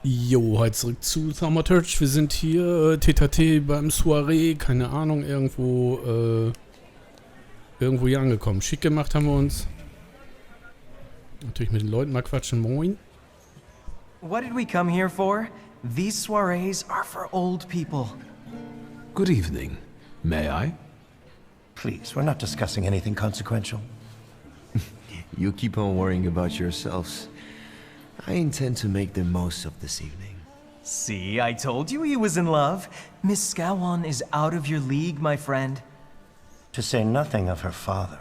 Jo, halt zurück zu Thaumaturge. Wir sind hier, Tete beim Soiree, keine Ahnung, irgendwo hier angekommen. Schick gemacht haben wir uns. Natürlich mit den Leuten mal quatschen. Moin. What did we come here for? These soirees are for old people. Good evening. May I? Please, we're not discussing anything consequential. You keep on worrying about yourselves. I intend to make the most of this evening. See, I told you he was in love. Miss Scowan is out of your league, my friend. To say nothing of her father.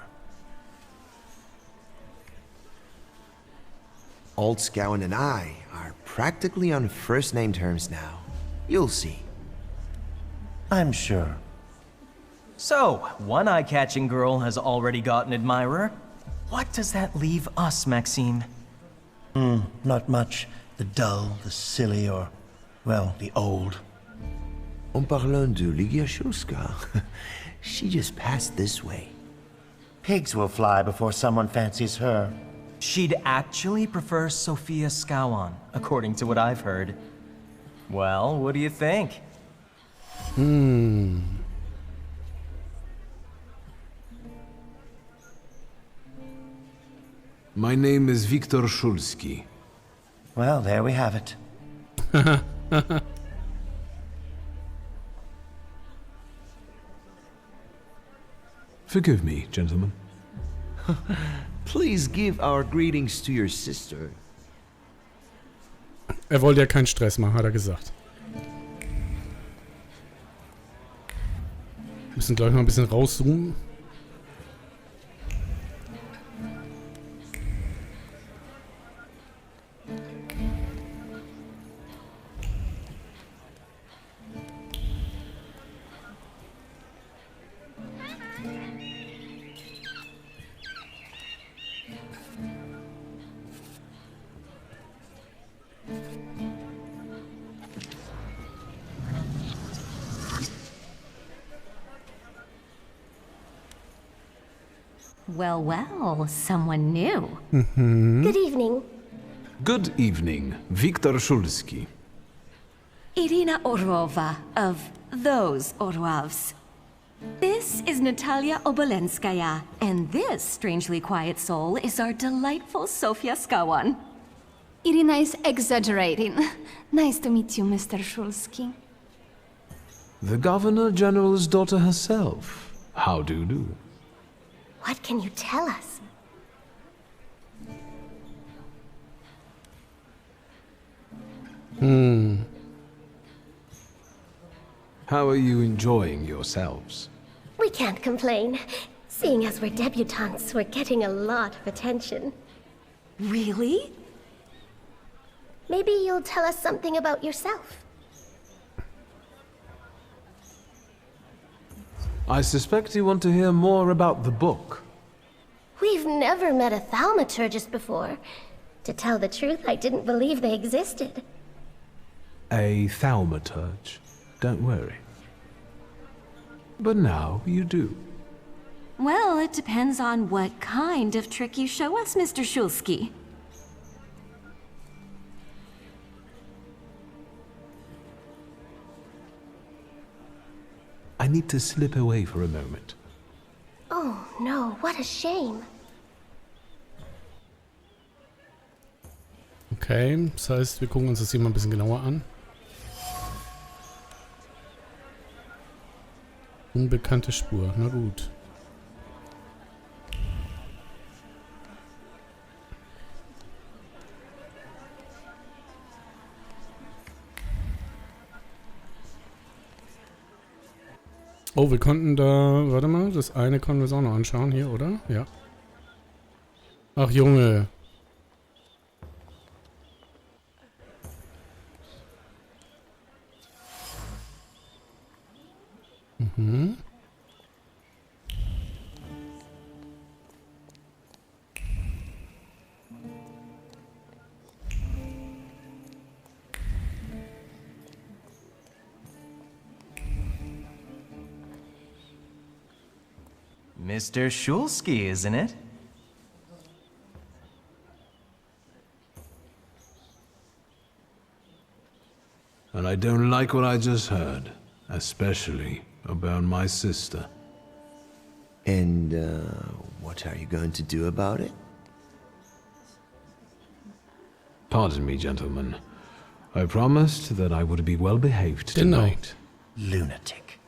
Old Scowan and I are practically on first-name terms now. You'll see. I'm sure. So, one eye-catching girl has already got an admirer. What does that leave us, Maxime? Not much. The dull, the silly, or, well, the old. En parlant de Ligia Shulska, she just passed this way. Pigs will fly before someone fancies her. She'd actually prefer Sophia Scowan, according to what I've heard. Well, what do you think? My name is Viktor Szulski. Well, there we have it. Forgive me, gentlemen. Please give our greetings to your sister. Wollte ja keinen Stress machen, hat gesagt. Müssen gleich noch ein bisschen rauszoomen. Well, well, someone new. Good evening. Good evening, Viktor Szulski. Irina Orlova of those Orlovs. This is Natalia Obolenskaya, and this strangely quiet soul is our delightful Sofia Scowan. Irina is exaggerating. Nice to meet you, Mr. Szulski. The Governor General's daughter herself. How do you do? What can you tell us? How are you enjoying yourselves? We can't complain. Seeing as we're debutantes, we're getting a lot of attention. Really? Maybe you'll tell us something about yourself. I suspect you want to hear more about the book. We've never met a thaumaturgist before. To tell the truth, I didn't believe they existed. A thaumaturge. Don't worry. But now you do. Well, it depends on what kind of trick you show us, Mr. Szulski. I need to slip away for a moment. Oh no, what a shame. Okay, das heißt, wir gucken uns das hier mal ein bisschen genauer an. Unbekannte Spur, na gut. Oh, wir konnten da, warte mal, das eine konnten wir uns auch noch anschauen hier, oder? Ja. Ach Junge. Mr. Szulski, isn't it? and I don't like what I just heard, especially about my sister. And, what are you going to do about it? Pardon me, gentlemen. I promised that I would be well behaved Genau. tonight. Lunatic.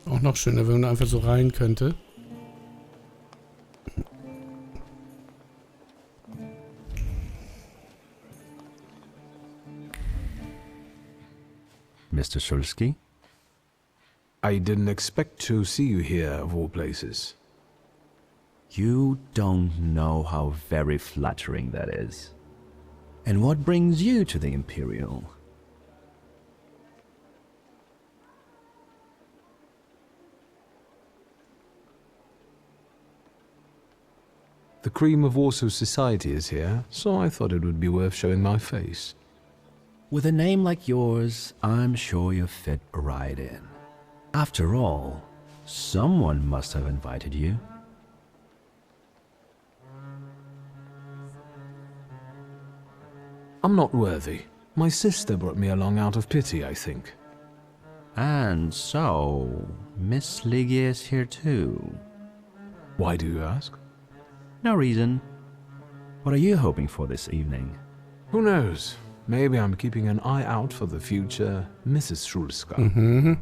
Auch noch schöner, wenn man einfach so rein könnte. Mr. Schulski? I didn't expect to see you here, of all places. You don't know how very flattering that is. And what brings you to the Imperial? The cream of Warsaw society is here, so I thought it would be worth showing my face. With a name like yours, I'm sure you fit right in. After all, someone must have invited you. I'm not worthy. My sister brought me along out of pity, I think. And so, Miss Ligia is here too. Why do you ask? No reason. What are you hoping for this evening? Who knows? Maybe I'm keeping an eye out for the future Mrs. Schulska. Mhm.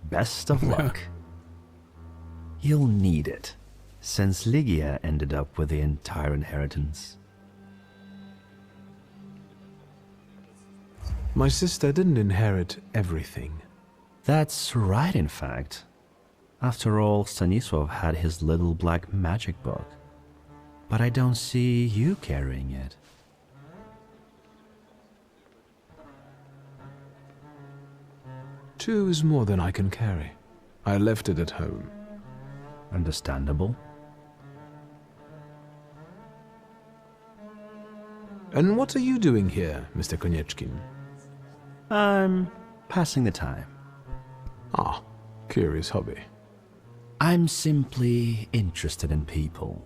Best of luck. You'll need it, since Ligia ended up with the entire inheritance. My sister didn't inherit everything. That's right, in fact. After all, Stanisław had his little black magic book. But I don't see you carrying it. Two is more than I can carry. I left it at home. Understandable. And what are you doing here, Mr. Konetschkin? I'm passing the time. Ah, curious hobby. I'm simply interested in people.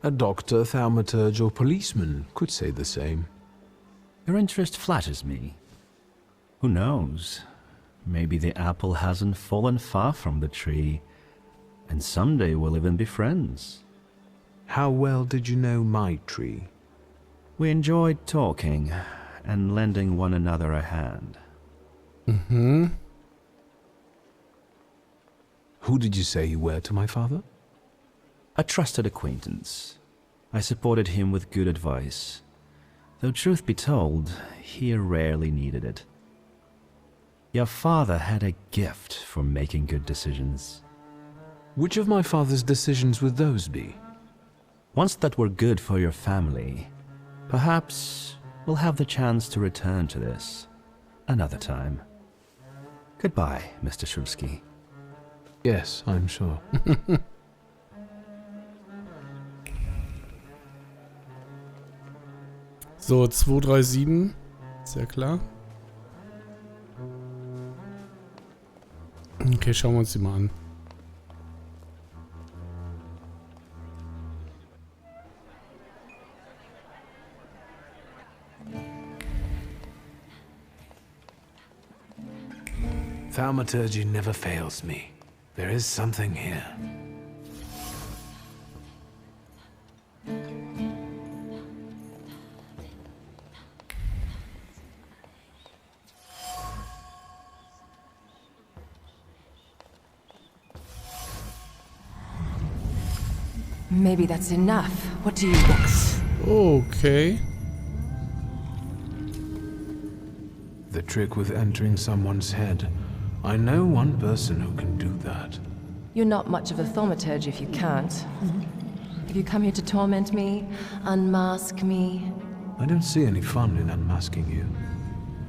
A doctor, thaumaturge, or policeman could say the same. Your interest flatters me. Who knows? Maybe the apple hasn't fallen far from the tree, and someday we'll even be friends. How well did you know my tree? We enjoyed talking and lending one another a hand. Mhm. Who did you say you were to my father? A trusted acquaintance. I supported him with good advice, though truth be told, he rarely needed it. Your father had a gift for making good decisions. Which of my father's decisions would those be? Ones that were good for your family. Perhaps we'll have the chance to return to this another time. Goodbye, Mr. Schulski. Yes, I'm sure. So, 237. Sehr klar. Okay, schauen wir uns die mal an. Thaumaturgy never fails me. There is something here. Maybe that's enough. What do you want? Okay. The trick with entering someone's head. I know one person who can do that. You're not much of a thaumaturge if you can't. Have you come here to torment me? Unmask me? I don't see any fun in unmasking you.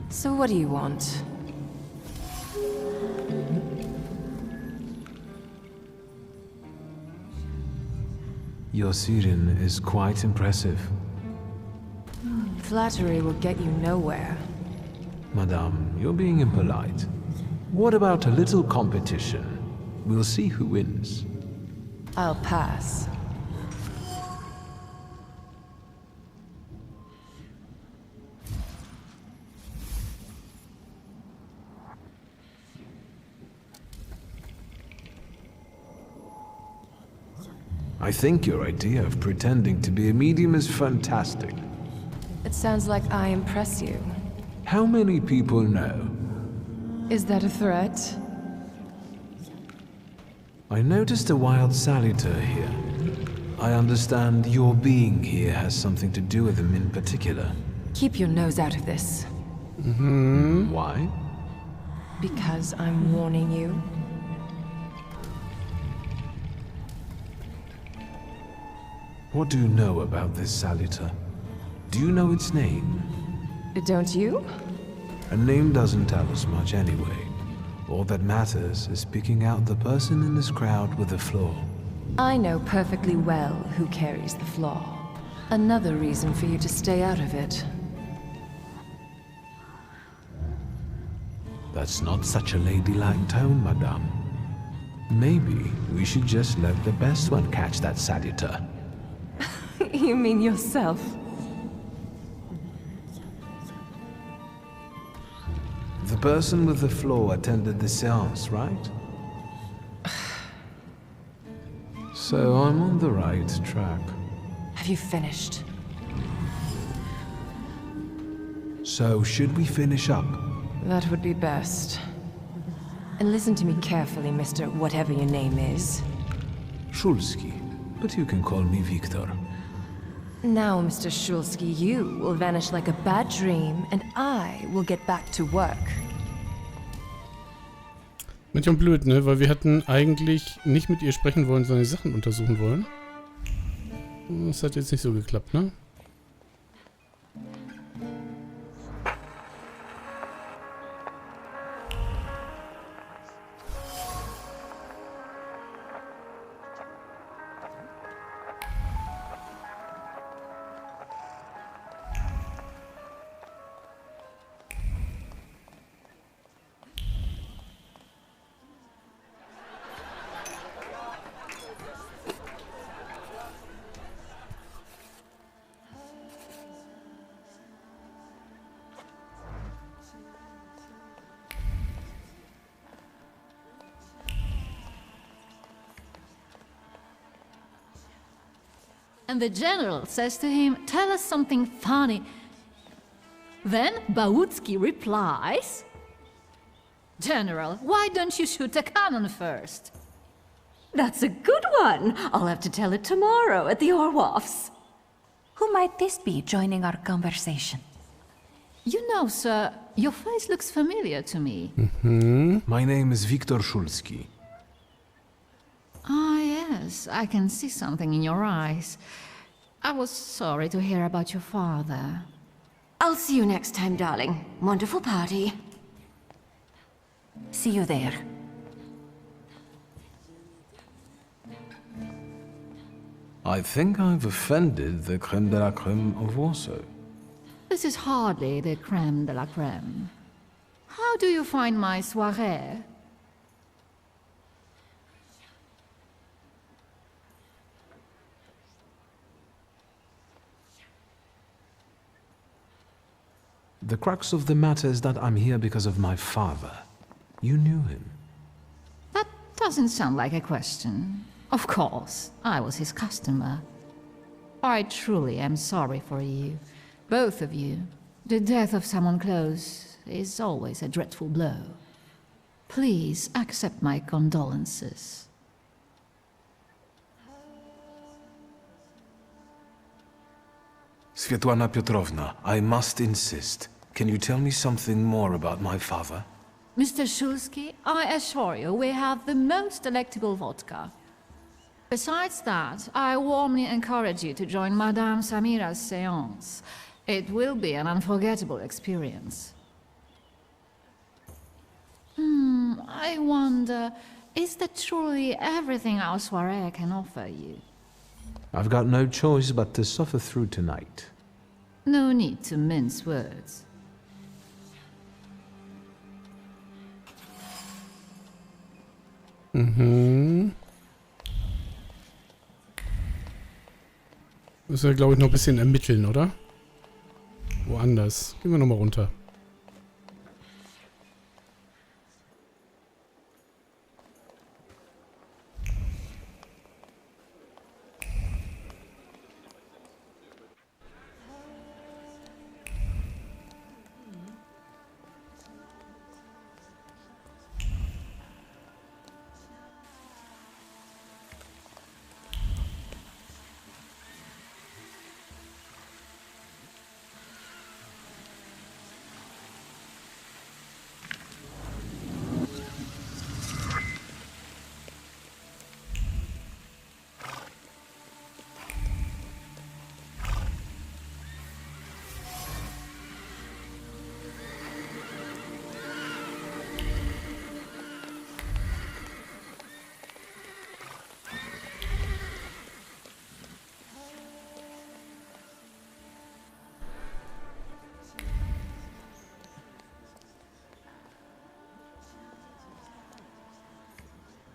So what do you want? Your siren is quite impressive. Flattery will get you nowhere. Madame, you're being impolite. What about a little competition? We'll see who wins. I'll pass. I think your idea of pretending to be a medium is fantastic. It sounds like I impress you. How many people know? Is that a threat? I noticed a wild saluter here. I understand your being here has something to do with him in particular. Keep your nose out of this. Why? Because I'm warning you. What do you know about this saluter? Do you know its name? Don't you? A name doesn't tell us much anyway. All that matters is picking out the person in this crowd with the flaw. I know perfectly well who carries the flaw. Another reason for you to stay out of it. That's not such a ladylike tone, madame. Maybe we should just let the best one catch that saluter. You mean yourself? The person with the flaw attended the séance, right? So I'm on the right track. Have you finished? So should we finish up? That would be best. And listen to me carefully, Mr. Whatever your name is. Szulski, but you can call me Victor. Now, Mr. Szulski, you will vanish like a bad dream, and I will get back to work. Manchmal blöd, ne? Weil wir hatten eigentlich nicht mit ihr sprechen wollen, sondern die Sachen untersuchen wollen. Das hat jetzt nicht so geklappt, ne? And the general says to him, "Tell us something funny." Then Bałucki replies, "General, why don't you shoot a cannon first?" That's a good one. I'll have to tell it tomorrow at the Orloffs. Who might this be joining our conversation? You know, sir, your face looks familiar to me. My name is Victor Szulski. Ah, yes, I can see something in your eyes. I was sorry to hear about your father. I'll see you next time, darling. Wonderful party. See you there. I think I've offended the creme de la creme of Warsaw. This is hardly the creme de la creme. How do you find my soirée? The crux of the matter is that I'm here because of my father. You knew him. That doesn't sound like a question. Of course, I was his customer. I truly am sorry for you, both of you. The death of someone close is always a dreadful blow. Please accept my condolences. Swetlana Petrowna, I must insist. Can you tell me something more about my father? Mr. Szulski, I assure you we have the most delectable vodka. Besides that, I warmly encourage you to join Madame Samira's séance. It will be an unforgettable experience. I wonder, is that truly everything our soirée can offer you? I've got no choice but to suffer through tonight. No need to mince words. Mhm. Müssen wir, glaube ich, noch ein bisschen ermitteln, oder? Woanders. Gehen wir nochmal runter.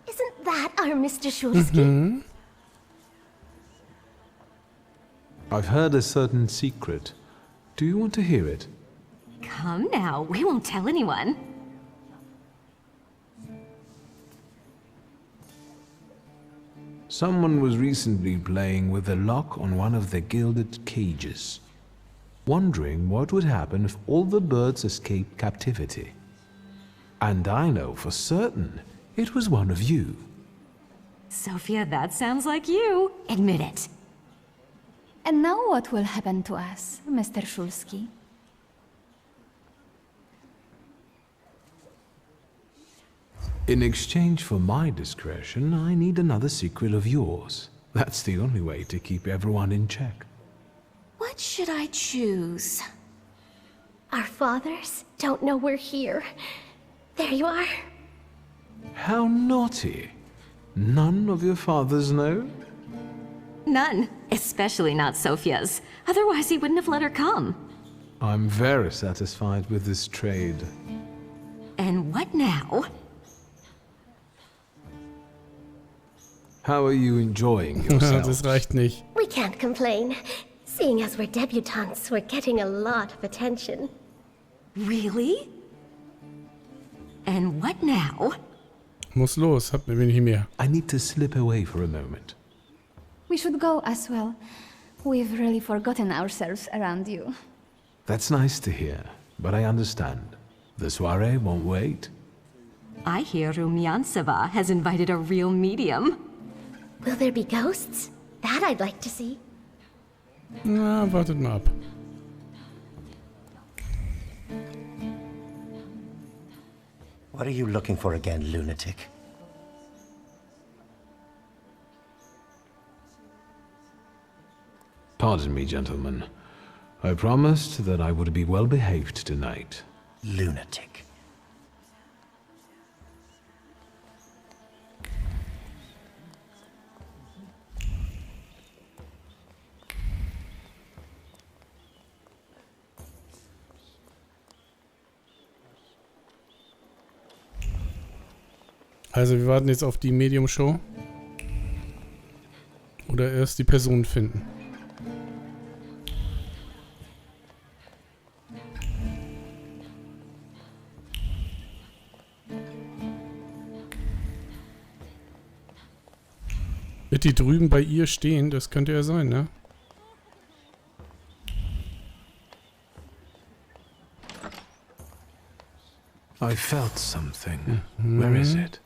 Isn't that our Mr. Schulski? I've heard a certain secret. Do you want to hear it? Come now, we won't tell anyone. Someone was recently playing with the lock on one of the gilded cages, wondering what would happen if all the birds escaped captivity. And I know for certain it was one of you. Sophia, that sounds like you. Admit it. And now what will happen to us, Mr. Schulski? In exchange for my discretion, I need another secret of yours. That's the only way to keep everyone in check. What should I choose? Our fathers don't know we're here. There you are. How naughty. None of your fathers know? None. Especially not Sophia's. Otherwise he wouldn't have let her come. I'm very satisfied with this trade. And what now? How are you enjoying yourself? Das reicht nicht. We can't complain. Seeing as we're debutantes, we're getting a lot of attention. Really? And what now? Muss los, hab mir wenig mehr. I need to slip away for a moment. We should go as well. We've really forgotten ourselves around you. That's nice to hear, but I understand. The soiree won't wait. I hear Rumjanzewa has invited a real medium. Will there be ghosts? That I'd like to see. Na, wartet mal ab. What are you looking for again, lunatic? Pardon me, gentlemen. I promised that I would be well behaved tonight. Lunatic. Also wir warten jetzt auf die Medium-Show. Oder erst die Person finden. Wird die drüben bei ihr stehen? Das könnte ja sein, ne? I felt something. Where is it?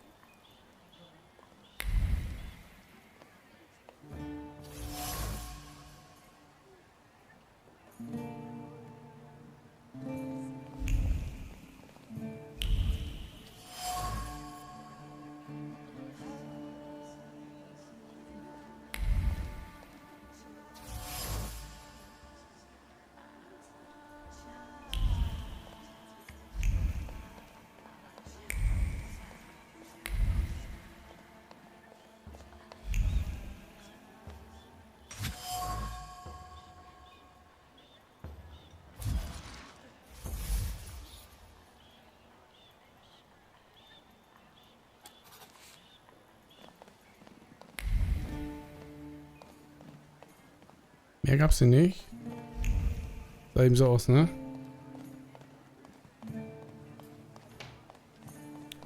Mehr gab's hier nicht. Sah eben so aus, ne?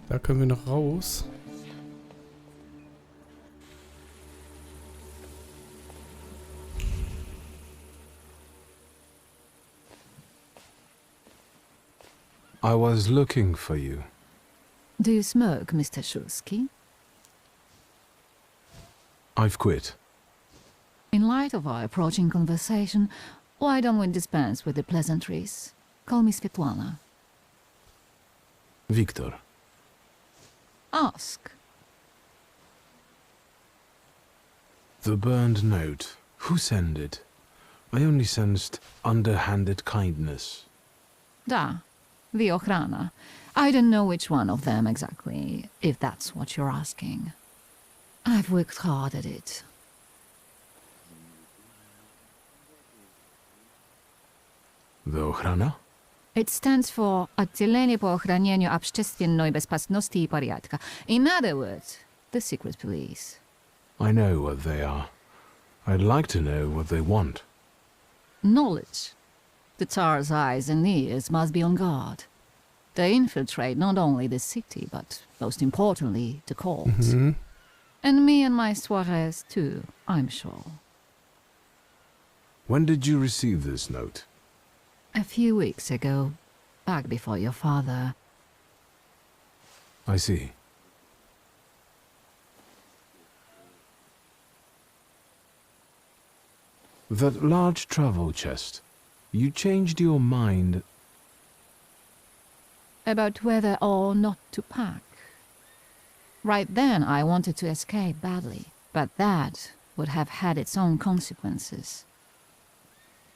Da können wir noch raus. I was looking for you. Do you smoke, Mr. Shulsky? I've quit. In light of our approaching conversation, why don't we dispense with the pleasantries? Call me Swetlana. Victor. Ask. The burned note. Who sent it? I only sensed underhanded kindness. Da. The Ochrana. I don't know which one of them exactly, if that's what you're asking. I've worked hard at it. The Ochrana? It stands for Отделение по охранению общественной безопасности и порядка. In other words, the secret police. I know what they are. I'd like to know what they want. Knowledge. The Tsar's eyes and ears must be on guard. They infiltrate not only the city, but most importantly, the courts. And me and my soirees too, I'm sure. When did you receive this note? A few weeks ago, back before your father. I see. That large travel chest. You changed your mind About whether or not to pack. Right then I wanted to escape badly, but that would have had its own consequences.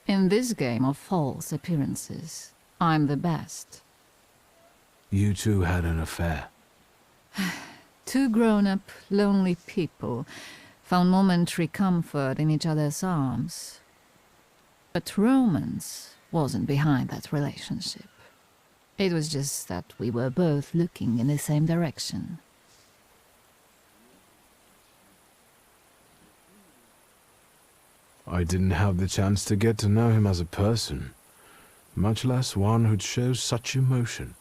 In this game of false appearances, I'm the best. You two had an affair. Two grown-up, lonely people found momentary comfort in each other's arms. But romance wasn't behind that relationship. It was just that we were both looking in the same direction. I didn't have the chance to get to know him as a person, much less one who'd show such emotion.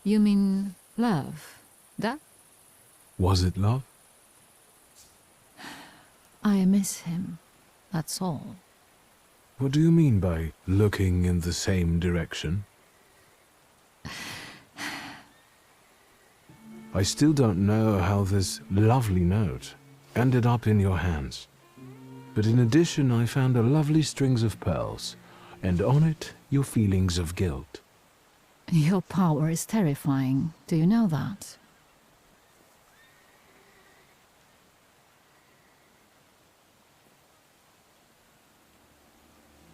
You mean love? That? Was it love? I miss him, that's all. What do you mean by looking in the same direction? I still don't know how this lovely note ended up in your hands. But in addition, I found a lovely strings of pearls, and on it, your feelings of guilt. Your power is terrifying, do you know that?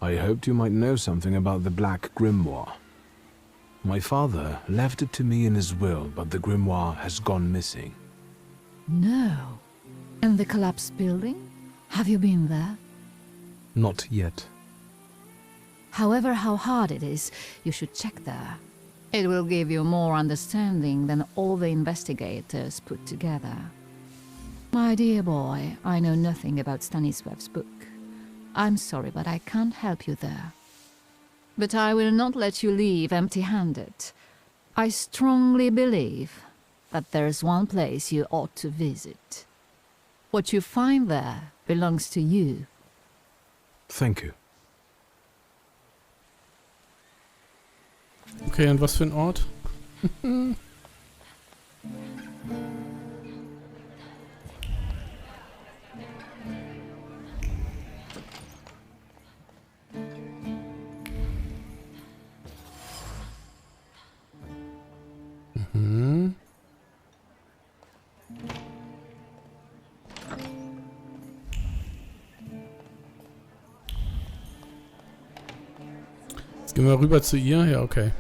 I hoped you might know something about the Black Grimoire. My father left it to me in his will, but the grimoire has gone missing. No. And the collapsed building? Have you been there? Not yet. However, how hard it is, you should check there. It will give you more understanding than all the investigators put together. My dear boy, I know nothing about Stanisław's book. I'm sorry, but I can't help you there. But I will not let you leave empty-handed. I strongly believe that there's one place you ought to visit. What you find there belongs to you. Thank you. Okay, und was für ein Ort? Jetzt gehen wir rüber zu ihr. Ja, okay.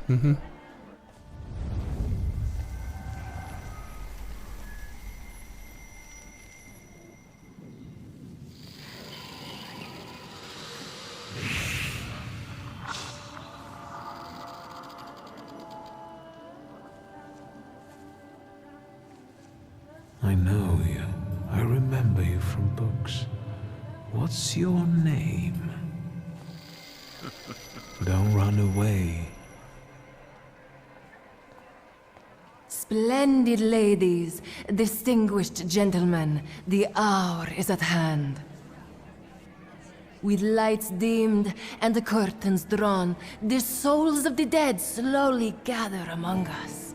I know you. I remember you from books. What's your name? Don't run away. Splendid ladies, distinguished gentlemen, the hour is at hand. With lights dimmed and the curtains drawn, the souls of the dead slowly gather among us.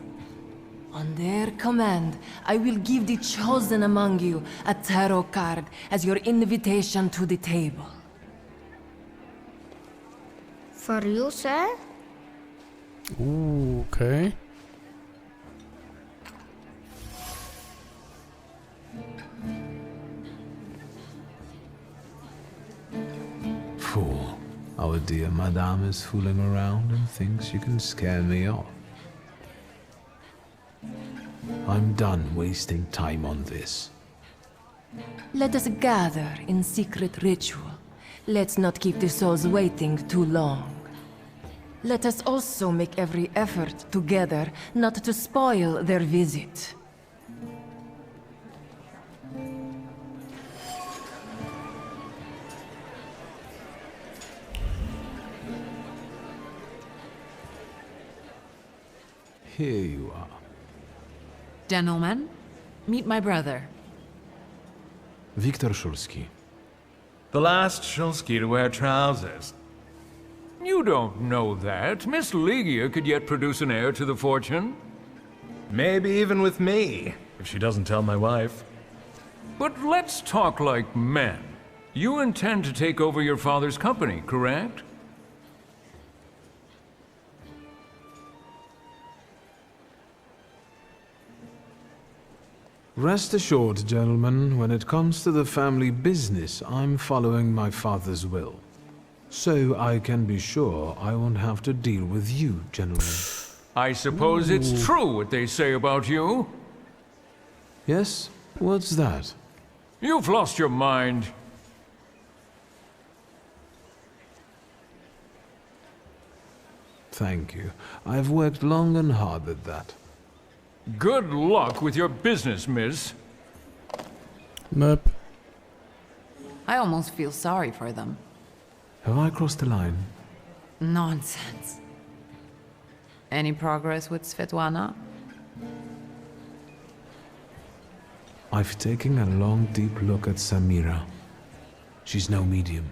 On their command, I will give the chosen among you a tarot card as your invitation to the table. For you, sir? Ooh, okay. Fool. Our dear madame is fooling around and thinks you can scare me off. I'm done wasting time on this. Let us gather in secret ritual. Let's not keep the souls waiting too long. Let us also make every effort together not to spoil their visit. Here you are. Gentlemen, meet my brother. Viktor Szulski. The last Szulski to wear trousers. You don't know that. Miss Ligia could yet produce an heir to the fortune. Maybe even with me, if she doesn't tell my wife. But let's talk like men. You intend to take over your father's company, correct? Rest assured, gentlemen, when it comes to the family business, I'm following my father's will. So I can be sure I won't have to deal with you, gentlemen. I suppose it's true what they say about you? Yes? What's that? You've lost your mind. Thank you. I've worked long and hard at that. Good luck with your business, miss. Möp. I almost feel sorry for them. Have I crossed the line? Nonsense. Any progress with Swetlana? I've taken a long, deep look at Samira. She's no medium.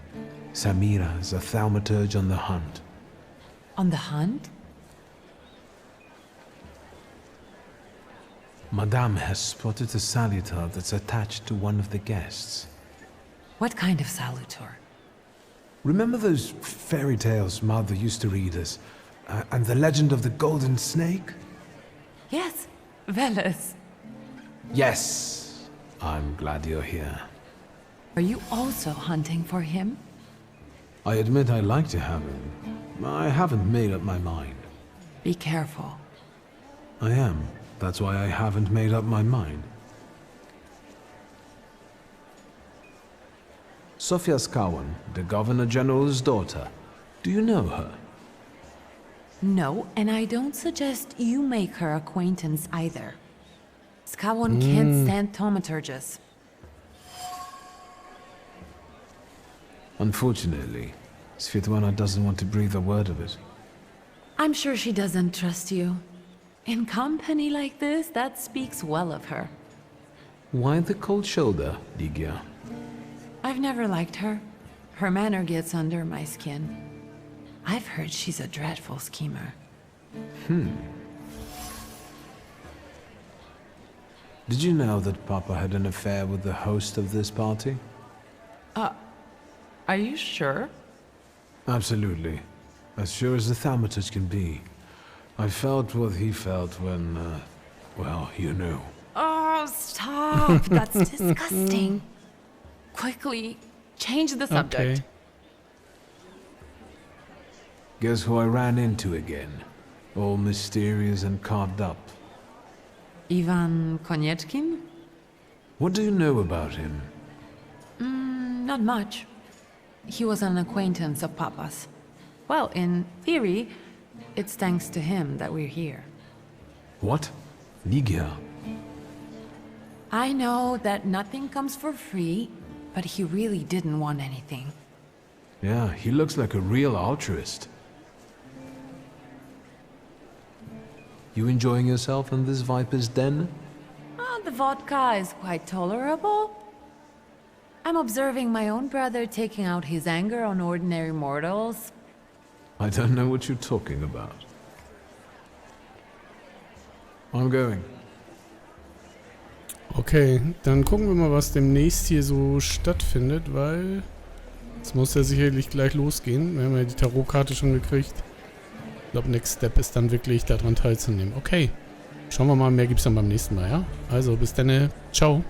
Samira is a thaumaturge on the hunt. On the hunt? Madame has spotted a salutar that's attached to one of the guests. What kind of salutar? Remember those fairy tales Mother used to read us? And the legend of the golden snake? Yes, Veles. Yes. I'm glad you're here. Are you also hunting for him? I admit I like to have him. I haven't made up my mind. Be careful. I am. That's why I haven't made up my mind. Sofia Skawan, the Governor General's daughter. Do you know her? No, and I don't suggest you make her acquaintance either. Skawan can't stand thaumaturges. Unfortunately, Swetlana doesn't want to breathe a word of it. I'm sure she doesn't trust you. In company like this, that speaks well of her. Why the cold shoulder, Ligia? I've never liked her. Her manner gets under my skin. I've heard she's a dreadful schemer. Did you know that Papa had an affair with the host of this party? Are you sure? Absolutely. As sure as the Thaumaturge can be. I felt what he felt when, well, you know. Oh, stop! That's disgusting. Quickly, change the subject. Okay. Guess who I ran into again? All mysterious and carved up. Iwan Konetschkin? What do you know about him? Not much. He was an acquaintance of Papa's. Well, in theory, it's thanks to him that we're here. What? Ligia? I know that nothing comes for free, but he really didn't want anything. Yeah, he looks like a real altruist. You enjoying yourself in this viper's den? Oh, the vodka is quite tolerable. I'm observing my own brother taking out his anger on ordinary mortals. I don't know what you're talking about. I'm going. Okay, dann gucken wir mal, was demnächst hier so stattfindet, weil es muss ja sicherlich gleich losgehen. Wir haben ja die Tarotkarte schon gekriegt. Ich glaube, Next Step ist dann wirklich daran teilzunehmen. Okay, schauen wir mal, mehr gibt es dann beim nächsten Mal, ja? Also, bis dann, ciao.